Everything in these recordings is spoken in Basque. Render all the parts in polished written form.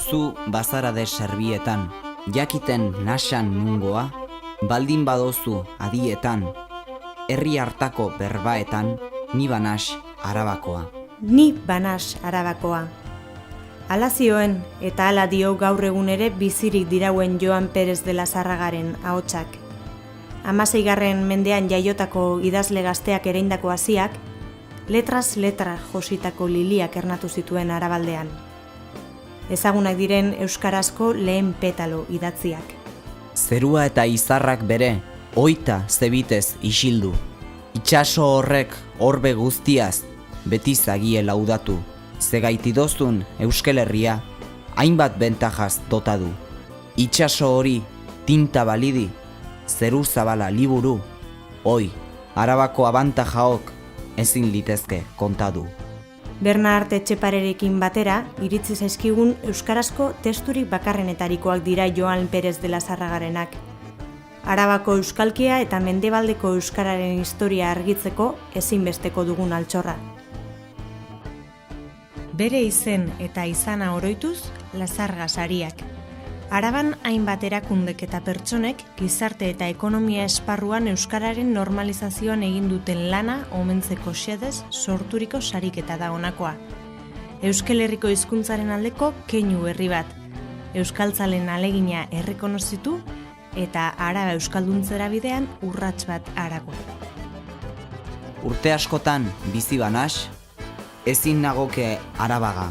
Zu bazara de serbietan, jakiten nasan nungoa, baldin badozu adietan, herri hartako berbaetan, ni banas Arabakoa. Ni banas Arabakoa. Hala zioen eta hala dio gaur egun ere bizirik dirauen Joan Perez de la Zarragaren ahotsak. 16. mendean jaiotako idazle gazteak ereindako hasiak, letras letra jositako liliak ernatu zituen Arabaldean. Ezagunak diren euskarazko lehen petalo idatziak. Zerua eta izarrak bere, oita zebitez isildu. Itxaso horrek orbe guztiaz, beti zagie laudatu. Zegaitidozun Euskal Herria, hainbat bentajaz dota du. Itxaso hori tinta balidi, zeru zabala liburu, hoi, Arabako abantajaok ezin litezke kontadu. Bernard Etxeparerekin batera, iritzi zaizkigun euskarazko testurik bakarrenetarikoak dira Joan Perez de la Zarragarenak. Arabako euskalkia eta mendebaldeko euskararen historia argitzeko ezinbesteko dugun altxorra. Bere izen eta izana oroituz, Lazarga sariak. Araban hainbat erakundek eta pertsonek gizarte eta ekonomia esparruan euskararen normalizazioan egin duten lana omentzeko xedez sorturiko sariketa da honakoa. Euskal Herriko hizkuntzaren aldeko keinu herri bat, euskaltzalen alegina errekonozitu eta araba euskalduntzera bidean urrats bat harago. Urte askotan bizi banas, ezin nagoke Arabaga.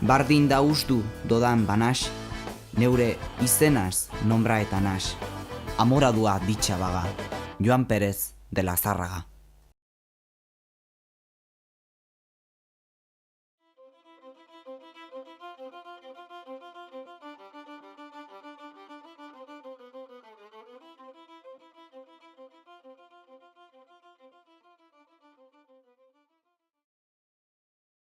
Bardin da ustu dodan banas, neure izenaz nombraetan as. Amoradua ditxa baga. Joan Perez de la Zarraga.